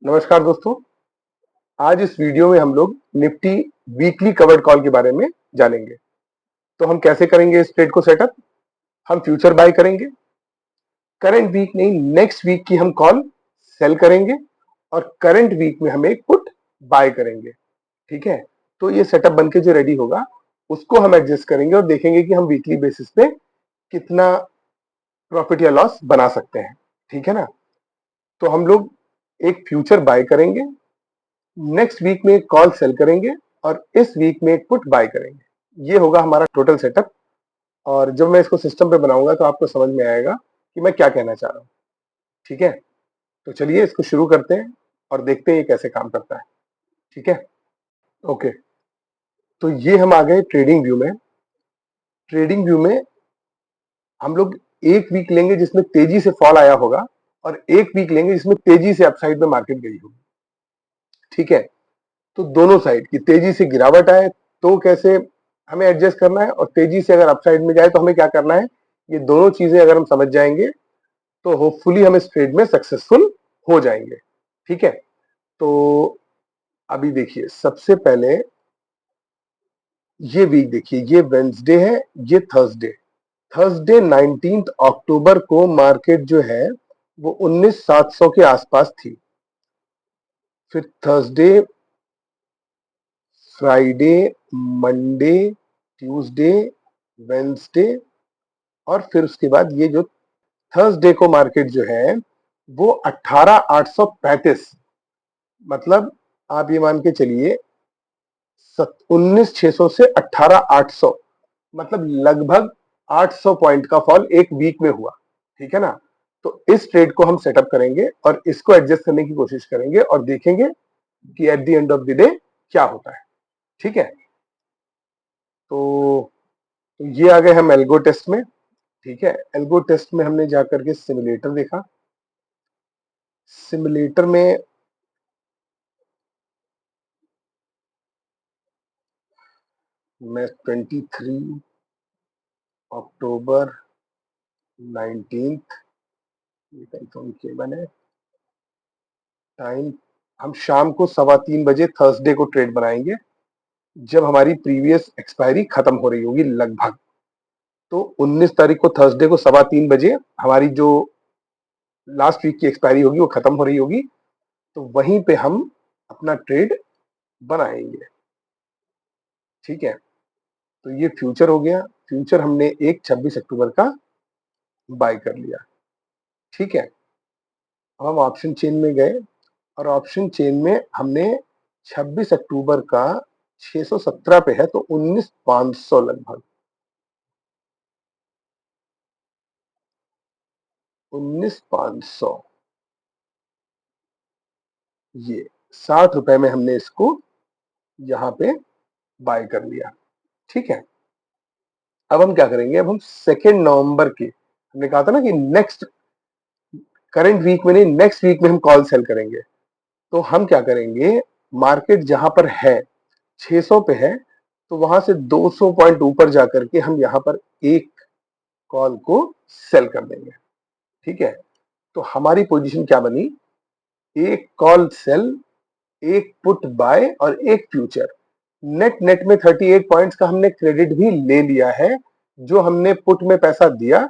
नमस्कार दोस्तों। आज इस वीडियो में हम लोग निफ्टी वीकली कवर्ड कॉल के बारे में जानेंगे। तो हम कैसे करेंगे इस ट्रेड को सेटअप। हम फ्यूचर बाय करेंगे, करंट वीक नहीं नेक्स्ट वीक की हम कॉल सेल करेंगे और करंट वीक में हम एक पुट बाय करेंगे। ठीक है, तो ये सेटअप बनके जो रेडी होगा उसको हम एडजस्ट करेंगे और देखेंगे कि हम वीकली बेसिस पे कितना प्रॉफिट या लॉस बना सकते हैं। ठीक है ना। तो हम लोग एक फ्यूचर बाय करेंगे, नेक्स्ट वीक में एक कॉल सेल करेंगे और इस वीक में एक पुट बाय करेंगे। ये होगा हमारा टोटल सेटअप। और जब मैं इसको सिस्टम पे बनाऊंगा तो आपको समझ में आएगा कि मैं क्या कहना चाह रहा हूँ। ठीक है, तो चलिए इसको शुरू करते हैं और देखते हैं ये कैसे काम करता है। ठीक है, ओके। तो ये हम आ गए ट्रेडिंग व्यू में। ट्रेडिंग व्यू में हम लोग एक वीक लेंगे जिसमें तेजी से फॉल आया होगा और एक वीक लेंगे जिसमें तेजी से अपसाइड में मार्केट गई होगी। ठीक है, तो दोनों साइड की तेजी से गिरावट आए तो कैसे हमें एडजस्ट करना है और तेजी से अगर अपसाइड में जाए तो हमें क्या करना है, ये दोनों चीजें अगर हम समझ जाएंगे तो होपफुली हम इस ट्रेड में सक्सेसफुल हो जाएंगे। ठीक है, तो अभी देखिए सबसे पहले ये वीक देखिए, ये वेंसडे है, ये थर्सडे। थर्सडे 19 अक्टूबर को मार्केट जो है वो 19,700 के आसपास थी। फिर Thursday, Friday, Monday, Tuesday, Wednesday और फिर उसके बाद ये जो थर्सडे को मार्केट जो है वो 18,835, मतलब आप ये मान के चलिए 19,600 से 18,800, मतलब लगभग 800 पॉइंट का फॉल एक वीक में हुआ। ठीक है ना। तो इस ट्रेड को हम सेटअप करेंगे और इसको एडजस्ट करने की कोशिश करेंगे और देखेंगे कि at the end of the day क्या होता है। ठीक है, तो ये आ गए हम एल्गो टेस्ट में। ठीक है, एल्गो टेस्ट में हमने जाकर के सिमुलेटर देखा। सिमुलेटर में मैं 23 अक्टूबर 19th ये कंफर्म किया मैंने। टाइम हम शाम को 3:15 बजे थर्सडे को ट्रेड बनाएंगे जब हमारी प्रीवियस एक्सपायरी खत्म हो रही होगी लगभग। तो 19 तारीख को थर्सडे को 3:15 बजे हमारी जो लास्ट वीक की एक्सपायरी होगी वो खत्म हो रही होगी, तो वहीं पे हम अपना ट्रेड बनाएंगे। ठीक है, तो ये फ्यूचर हो गया। फ्यूचर हमने एक 26 अक्टूबर का बाय कर लिया। ठीक है, अब हम ऑप्शन चेन में गए और ऑप्शन चेन में हमने 26 अक्टूबर का 617 पे है तो 19,500 लगभग 19,500, ये 60 रुपए में हमने इसको यहाँ पे बाय कर लिया। ठीक है, अब हम क्या करेंगे, अब हम 2 नवंबर के, हमने कहा था ना कि नेक्स्ट करंट वीक में नहीं नेक्स्ट वीक में हम कॉल सेल करेंगे। तो हम क्या करेंगे, मार्केट जहां पर है 600 पे है तो वहां से 200 पॉइंट ऊपर जाकर के हम यहाँ पर एक कॉल को सेल कर देंगे। ठीक है, तो हमारी पोजीशन क्या बनी, एक कॉल सेल, एक पुट बाय और एक फ्यूचर। नेट नेट में 38 पॉइंट्स का हमने क्रेडिट भी ले लिया है, जो हमने पुट में पैसा दिया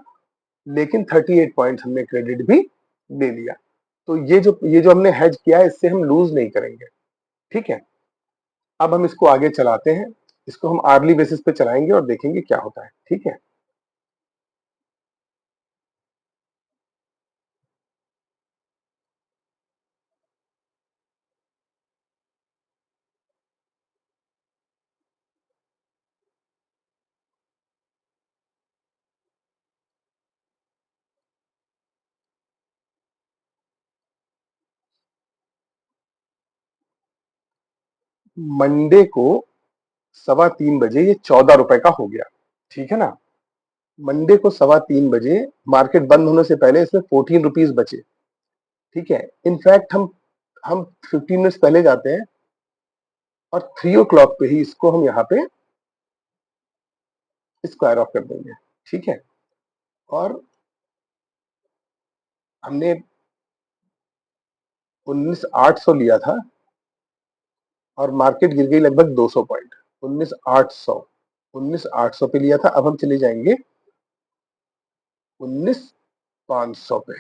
लेकिन 38 पॉइंट्स हमने क्रेडिट भी ले लिया। तो ये जो हमने हेज किया है इससे हम लूज नहीं करेंगे। ठीक है, अब हम इसको आगे चलाते हैं। इसको हम आर्ली बेसिस पे चलाएंगे और देखेंगे क्या होता है। ठीक है, मंडे को 3:15 बजे ये 14 रुपए का हो गया। ठीक है ना, मंडे को 3:15 बजे मार्केट बंद होने से पहले इसमें 14 रुपीज बचे। ठीक है, इनफैक्ट हम 15 मिनट्स पहले जाते हैं और 3 o'clock पे ही इसको हम यहाँ पे स्क्वायर ऑफ कर देंगे। ठीक है, और हमने 19,800 लिया था और मार्केट गिर गई लगभग 200 पॉइंट। 19,800 पे लिया था, अब हम चले जाएंगे 19,500 पे।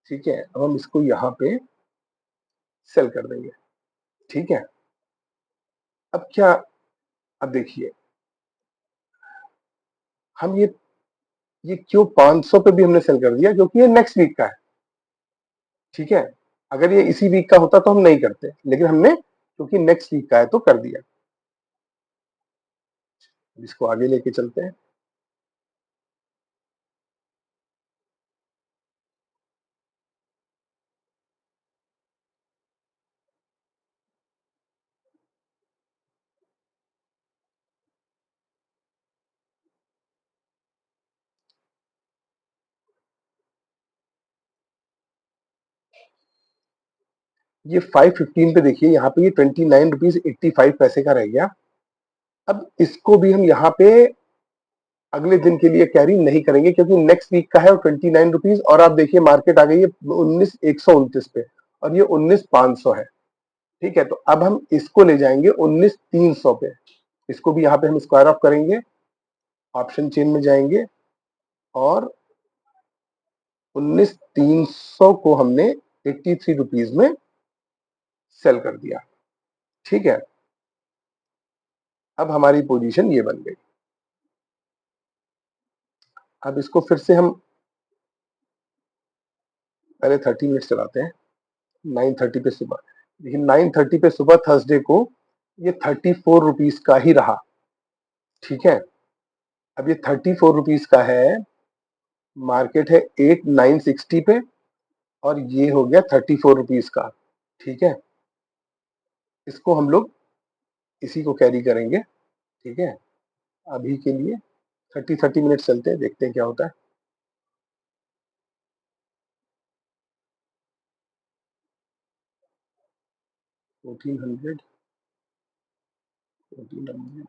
ठीक है, अब हम इसको यहां पे सेल कर देंगे। ठीक है, अब क्या, अब देखिए हम ये क्यों 500 पे भी हमने सेल कर दिया, क्योंकि ये नेक्स्ट वीक का है। ठीक है, अगर ये इसी वीक का होता तो हम नहीं करते, लेकिन हमने क्योंकि नेक्स्ट वीक का है तो कर दिया। इसको आगे लेके चलते हैं। ये 515 पे देखिए, यहाँ पे ये 29 रुपीज 85 पैसे का रह गया। अब इसको भी हम यहाँ पे अगले दिन के लिए कैरी नहीं करेंगे, क्योंकि नेक्स्ट वीक का है और 29 रुपीज, और आप देखिए मार्केट आ गई है 19,129 पे और ये 19,500 है। ठीक है, तो अब हम इसको ले जाएंगे 19,300 पे। इसको भी यहाँ पे हम स्क्वायर ऑफ करेंगे, ऑप्शन चेन में जाएंगे और 19,300 को हमने 83 रुपीज में सेल कर दिया। ठीक है, अब हमारी पोजीशन ये बन गई। अब इसको फिर से हम पहले 30 मिनट चलाते हैं। 9:30 पे सुबह, लेकिन 9:30 पे सुबह थर्सडे को ये 34 रुपीज का ही रहा। ठीक है, अब ये 34 रुपीज का है, मार्केट है 8,960 पे और ये हो गया 34 रुपीज का। ठीक है, इसको हम लोग इसी को कैरी करेंगे। ठीक है, अभी के लिए 30 मिनट चलते हैं, देखते हैं क्या होता है। 1400, 1400,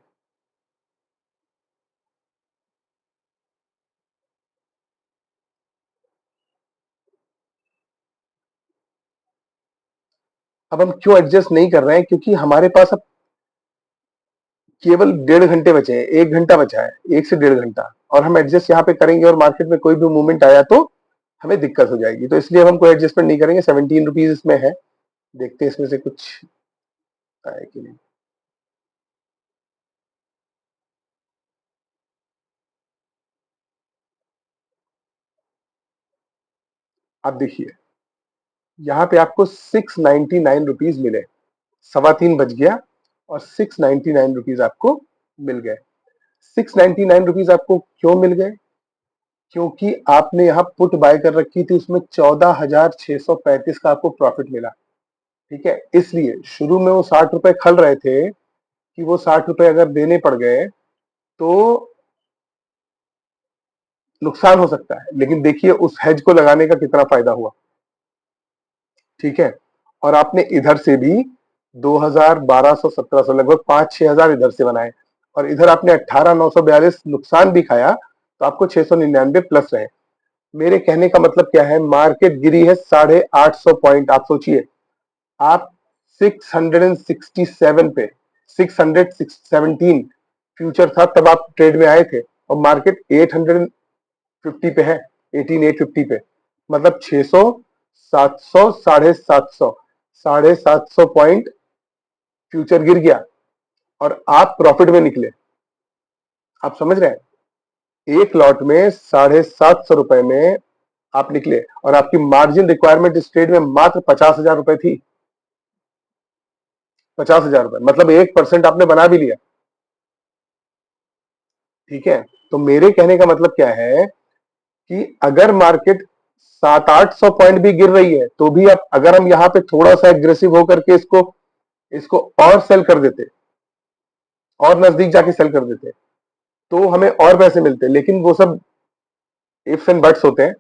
अब हम क्यों एडजस्ट नहीं कर रहे हैं, क्योंकि हमारे पास अब केवल 1.5 घंटे बचे हैं, 1 घंटा बचा है, 1 से 1.5 घंटा, और हम एडजस्ट यहाँ पे करेंगे और मार्केट में कोई भी मूवमेंट आया तो हमें दिक्कत हो जाएगी। तो इसलिए अब हम कोई एडजस्टमेंट नहीं करेंगे। 17 रुपीज इसमें है, देखते हैं इसमें से कुछ आए कि नहीं। आप देखिए यहाँ पे आपको 699 रुपीज मिले, 3:15 बज गया और 699 रुपीज आपको मिल गए। 699 रुपीज आपको क्यों मिल गए, क्योंकि आपने यहाँ पुट बाय कर रखी थी, उसमें 14,635 का आपको प्रॉफिट मिला। ठीक है, इसलिए शुरू में वो 60 रुपए खल रहे थे कि वो 60 रुपए अगर देने पड़ गए तो नुकसान हो सकता है, लेकिन देखिए उस हेज को लगाने का कितना फायदा हुआ। ठीक है, और आपने इधर से भी 2,000, 1,200, 1,700, लगभग 5-6 हजार इधर से बनाए, और इधर आपने 18,942 नुकसान भी खाया, तो आपको 699 प्लस रहे। मेरे कहने का मतलब क्या है, मार्केट गिरी है 850 पॉइंट। आप सोचिए, आप 667 पे, 617 फ्यूचर था तब आप ट्रेड में आए थे, और मार्केट 850 पे है, 18,850 पे, मतलब 600, 700, 750, 750 पॉइंट फ्यूचर गिर गया और आप प्रॉफिट में निकले। आप समझ रहे हैं, एक लॉट में 750 रुपए में आप निकले, और आपकी मार्जिन रिक्वायरमेंट इस ट्रेड में मात्र 50,000 रुपए थी। 50,000 रुपए मतलब 1% आपने बना भी लिया। ठीक है, तो मेरे कहने का मतलब क्या है कि अगर मार्केट 700-800 पॉइंट भी गिर रही है तो भी आप, अगर हम यहाँ पे थोड़ा सा एग्रेसिव होकर के इसको इसको और सेल कर देते, और नजदीक जाके सेल कर देते, तो हमें और पैसे मिलते, लेकिन वो सब इफ्स एंड बट्स होते हैं।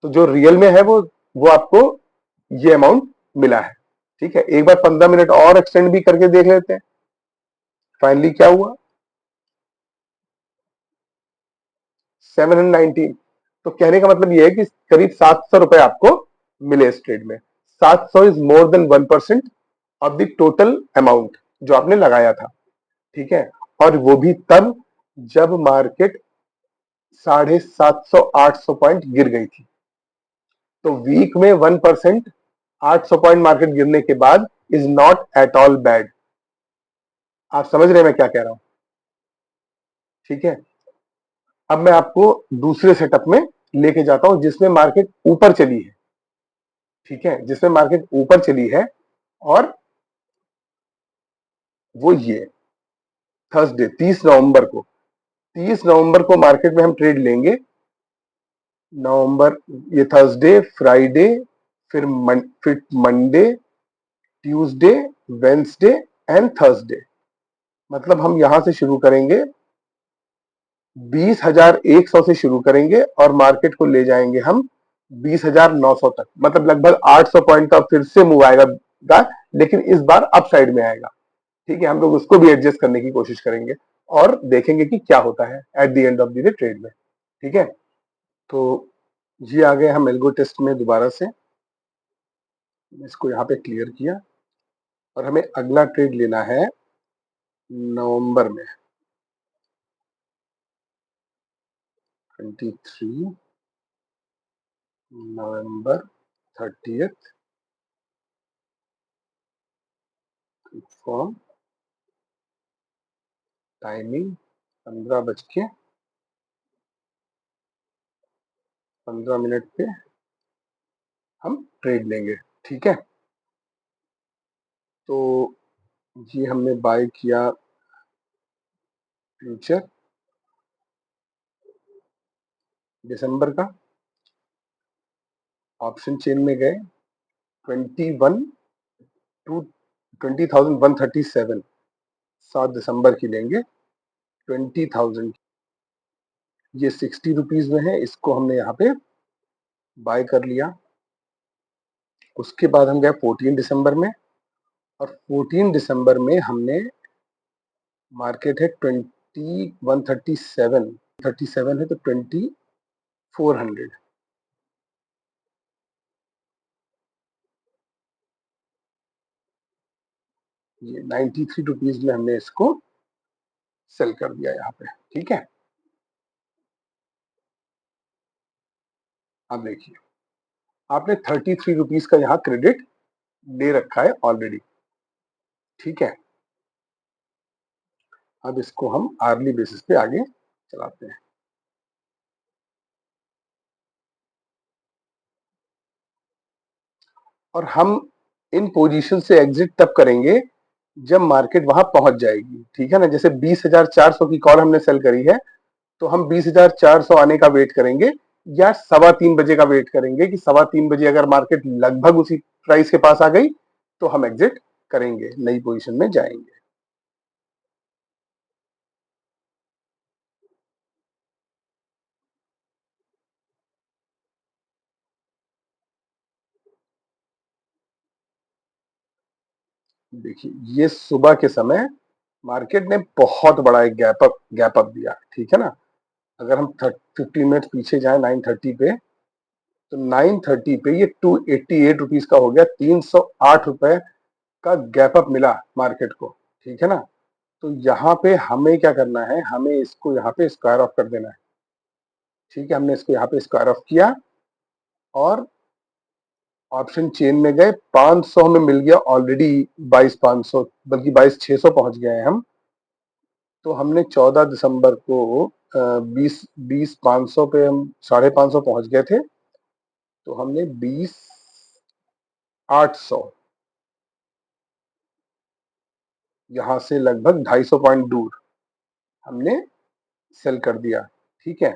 तो जो रियल में है वो आपको ये अमाउंट मिला है। ठीक है, एक बार 15 मिनट और एक्सटेंड भी करके देख लेते हैं, फाइनली क्या हुआ, 719। तो कहने का मतलब ये है कि करीब 700 रुपए आपको मिले इस ट्रेड में। 700 is more than 1% of the total amount जो आपने लगाया था, ठीक है। और वो भी तब जब मार्केट 750 800 पॉइंट गिर गई थी। तो वीक में 1%, 800 पॉइंट मार्केट गिरने के बाद is not at all bad. आप समझ रहे हैं मैं क्या कह रहा हूं, ठीक है। अब मैं आपको दूसरे सेटअप में लेके जाता हूं जिसमें मार्केट ऊपर चली है, ठीक है, जिसमें मार्केट ऊपर चली है। और वो ये थर्सडे 30 नवंबर को मार्केट में हम ट्रेड लेंगे। नवंबर, ये थर्सडे, फ्राइडे, फिर Monday, Tuesday, Wednesday and Thursday. मतलब हम यहां से शुरू करेंगे 20,100 से शुरू करेंगे और मार्केट को ले जाएंगे हम 20,900 तक। मतलब लगभग 800 पॉइंट का फिर से मूव आएगा, लेकिन इस बार अप साइड में आएगा, ठीक है। हम लोग उसको भी एडजस्ट करने की कोशिश करेंगे और देखेंगे कि क्या होता है at the end of the day trade में, ठीक है। तो ये आ गए हम एल्गो टेस्ट में दोबारा से, इसको यहाँ पे क्लियर किया। और हमें अगला ट्रेड लेना है नवंबर में 23 नवंबर 30th फॉर्म, टाइमिंग 15 बज के 15 मिनट पे हम ट्रेड लेंगे, ठीक है। तो ये हमने बाय किया फ्यूचर दिसंबर का। ऑप्शन चेन में गए 21 टू 20,137, 7 दिसंबर की लेंगे 20,000। ये 60 रुपीज में है, इसको हमने यहाँ पे बाय कर लिया। उसके बाद हम गए 14 दिसंबर में, और 14 दिसंबर में हमने, मार्केट है 2137 है तो 2400, ये 93 रुपीज में हमने इसको सेल कर दिया यहाँ पे, ठीक है। अब देखिए आपने 33 रुपीज का यहाँ क्रेडिट ले रखा है ऑलरेडी, ठीक है। अब इसको हम आर्ली बेसिस पे आगे चलाते हैं। और हम इन पोजीशन से एग्जिट तब करेंगे जब मार्केट वहां पहुंच जाएगी, ठीक है ना। जैसे 20,400 की कॉल हमने सेल करी है, तो हम 20,400 आने का वेट करेंगे, या 3:15 बजे का वेट करेंगे कि 3:15 बजे अगर मार्केट लगभग उसी प्राइस के पास आ गई तो हम एग्जिट करेंगे, नई पोजीशन में जाएंगे। देखिए ये सुबह के समय मार्केट ने बहुत बड़ा एक गैप अप दिया, ठीक है ना। अगर हम 15 मिनट पीछे जाए 9:30 पे, तो 9:30 पे ये 288 रुपीज का हो गया, 308 रुपए का गैप अप मिला मार्केट को, ठीक है ना। तो यहाँ पे हमें क्या करना है, हमें इसको यहाँ पे स्क्वायर ऑफ कर देना है, ठीक है। हमने इसको यहाँ पे स्क्वायर ऑफ किया और ऑप्शन चेन में गए, 500 हमें मिल गया ऑलरेडी, 22,500 बल्कि 22,600 पहुंच गए हैं हम। तो हमने 14 दिसंबर को 20,500 पे हम 550 पहुंच गए थे। तो हमने 20,800 यहाँ से लगभग 250 पॉइंट दूर हमने सेल कर दिया, ठीक है।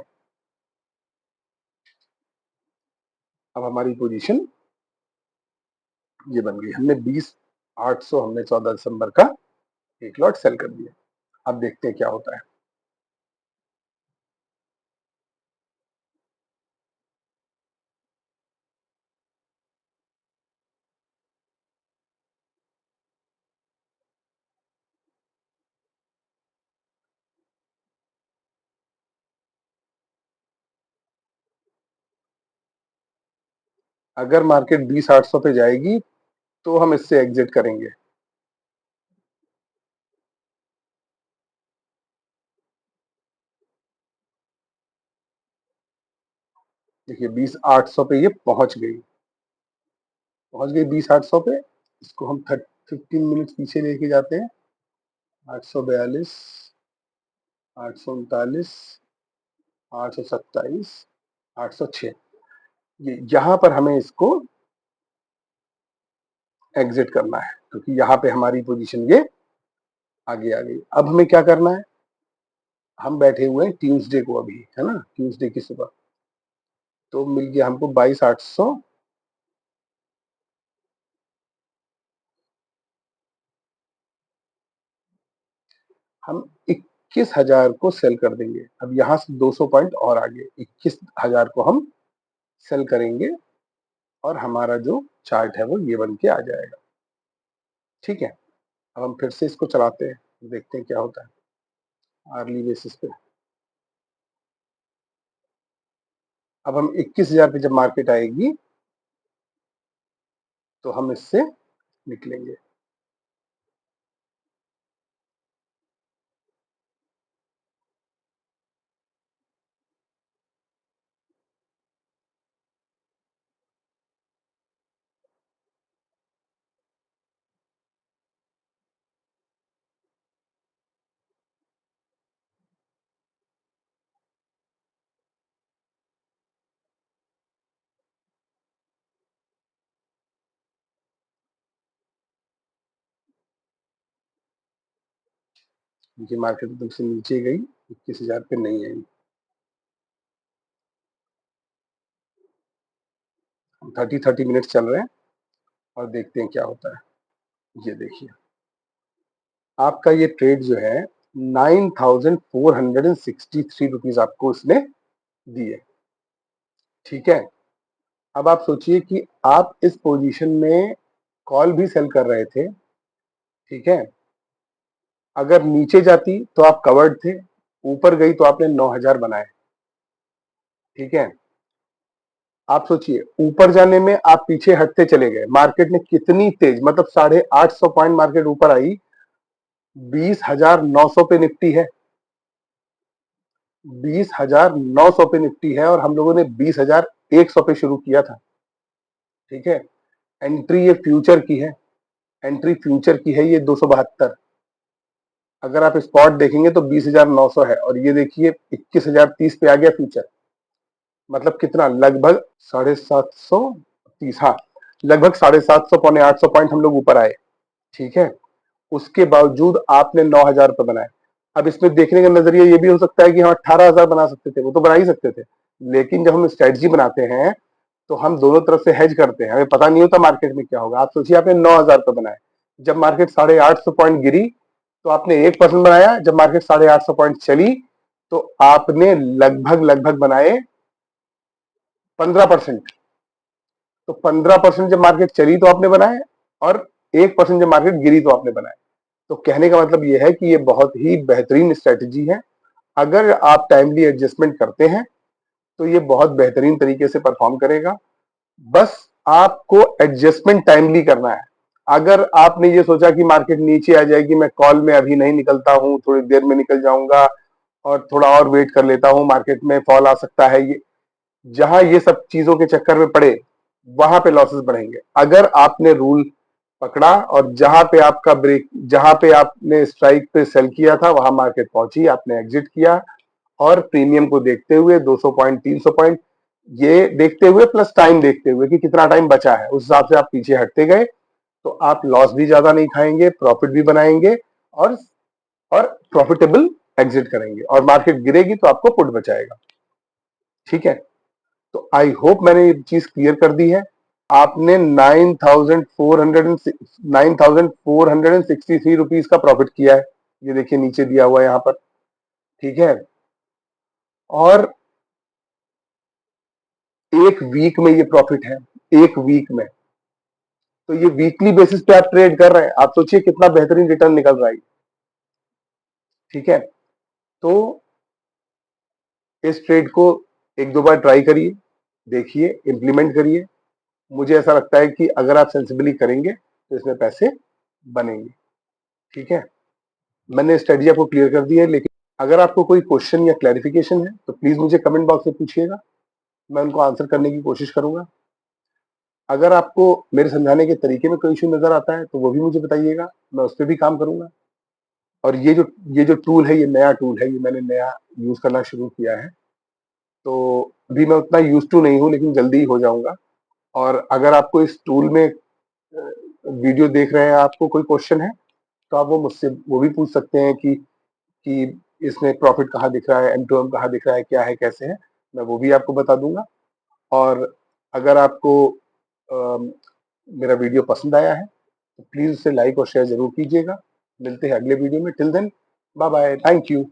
अब हमारी पोजीशन ये बन गई, हमने 20,800 हमने 14 दिसंबर का एक लॉट सेल कर दिया। अब देखते हैं क्या होता है। अगर मार्केट 20,800 पे जाएगी तो हम इससे एग्जिट करेंगे। देखिए 20,800 पे ये पहुंच गई 20,800 पे। इसको हम 15 मिनट पीछे लेके जाते हैं। 842, 839, 827, 806, ये यहाँ पर हमें इसको एग्जिट करना है क्योंकि यहाँ पे हमारी पोजीशन ये आगे आ गई। अब हमें क्या करना है, हम बैठे हुए हैं ट्यूसडे को अभी, है ना, ट्यूसडे की सुबह। तो मिल गया हमको 22,800। हम 21,000 को सेल कर देंगे। अब यहाँ से 200 पॉइंट और आगे 21,000 को हम सेल करेंगे और हमारा जो चार्ट है वो ये बन के आ जाएगा। ठीक है, अब हम फिर से इसको चलाते हैं, देखते हैं क्या होता है आर्ली बेसिस पे। अब हम 21,000 पे जब मार्केट आएगी तो हम इससे निकलेंगे। क्योंकि मार्केट एकदम से नीचे गई, 21,000 पे नहीं आई। 30 मिनट चल रहे हैं और देखते हैं क्या होता है। ये देखिए आपका ये ट्रेड जो है 9,463 रुपीज आपको उसने दिए। ठीक है, अब आप सोचिए कि आप इस पोजीशन में कॉल भी सेल कर रहे थे। ठीक है, अगर नीचे जाती तो आप कवर्ड थे, ऊपर गई तो आपने 9,000 बनाए। ठीक है, आप सोचिए ऊपर जाने में आप पीछे हटते चले गए। मार्केट ने कितनी तेज, मतलब 850 पॉइंट मार्केट ऊपर आई। 20,900 पे निफ्टी है, 20,900 पे निफ्टी है और हम लोगों ने 20,100 पे शुरू किया था। ठीक है, एंट्री ये फ्यूचर की है, एंट्री फ्यूचर की है ये 272। अगर आप स्पॉट देखेंगे तो 20,900 है और ये देखिए 21,030 पे आ गया फ्यूचर। मतलब कितना, लगभग 750, हाँ, लगभग 750 पौने 800 पॉइंट हम लोग ऊपर आए। ठीक है, उसके बावजूद आपने 9,000 रुपए बनाए। अब इसमें देखने का नजरिया ये भी हो सकता है कि हम 18,000 बना सकते थे, वो तो बना ही सकते थे। लेकिन जब हम स्ट्रेटजी बनाते हैं तो हम दोनों तरफ से हेज करते हैं, हमें पता नहीं होता मार्केट में क्या होगा। आप सोचिए आपने 9,000 रुपए बनाए, जब मार्केट 850 पॉइंट गिरी तो आपने 1% बनाया, जब मार्केट 850 पॉइंट चली तो आपने लगभग लगभग बनाए 15%। तो 15% जब मार्केट चली तो आपने बनाए और 1% जब मार्केट गिरी तो आपने बनाए। तो कहने का मतलब यह है कि ये बहुत ही बेहतरीन स्ट्रेटजी है। अगर आप टाइमली एडजस्टमेंट करते हैं तो ये बहुत बेहतरीन तरीके से परफॉर्म करेगा। बस आपको एडजस्टमेंट टाइमली करना है। अगर आपने ये सोचा कि मार्केट नीचे आ जाएगी, मैं कॉल में अभी नहीं निकलता हूं, थोड़ी देर में निकल जाऊंगा और थोड़ा और वेट कर लेता हूं, मार्केट में फॉल आ सकता है, ये जहां ये सब चीजों के चक्कर में पड़े वहां पे लॉसेस बढ़ेंगे। अगर आपने रूल पकड़ा और जहां पे आपका ब्रेक, जहां पे आपने स्ट्राइक पे सेल किया था वहां मार्केट पहुंची, आपने एग्जिट किया और प्रीमियम को देखते हुए 200 पॉइंट 300 पॉइंट ये देखते हुए प्लस टाइम देखते हुए कि कितना टाइम बचा है, उस हिसाब से आप पीछे हटते गए तो आप लॉस भी ज्यादा नहीं खाएंगे, प्रॉफिट भी बनाएंगे और और प्रॉफिटेबल एग्जिट करेंगे। और मार्केट गिरेगी तो आपको पुट बचाएगा। ठीक है, तो आई होप मैंने ये चीज क्लियर कर दी है। आपने 9,463 रुपीज का प्रॉफिट किया है, ये देखिए नीचे दिया हुआ है यहाँ पर। ठीक है, और एक वीक में ये प्रॉफिट है, एक वीक में। तो ये वीकली बेसिस पे आप ट्रेड कर रहे हैं, आप सोचिए कितना बेहतरीन रिटर्न निकल रहा है। ठीक है, तो इस ट्रेड को एक दो बार ट्राई करिए, देखिए, इंप्लीमेंट करिए, मुझे ऐसा लगता है कि अगर आप सेंसिबली करेंगे तो इसमें पैसे बनेंगे। ठीक है, मैंने स्ट्रेटजी आपको क्लियर कर दी है, लेकिन अगर आपको कोई क्वेश्चन या क्लैरिफिकेशन है तो प्लीज मुझे कमेंट बॉक्स में पूछिएगा, मैं उनको आंसर करने की कोशिश करूंगा। अगर आपको मेरे समझाने के तरीके में कोई इशू नजर आता है तो वो भी मुझे बताइएगा, मैं उस पर भी काम करूंगा। और ये जो टूल है, ये नया टूल है, ये मैंने नया यूज करना शुरू किया है, तो अभी मैं उतना यूज टू नहीं हूँ, लेकिन जल्दी ही हो जाऊंगा। और अगर आपको इस टूल में वीडियो देख रहे हैं, आपको कोई क्वेश्चन है तो आप वो मुझसे वो भी पूछ सकते हैं कि इसमें प्रॉफिट कहाँ दिख रहा है, M2M कहाँ दिख रहा है, क्या है, कैसे है, मैं वो भी आपको बता दूंगा। और अगर आपको मेरा वीडियो पसंद आया है तो प्लीज उसे लाइक और शेयर जरूर कीजिएगा। मिलते हैं अगले वीडियो में। Till then, bye bye, thank you.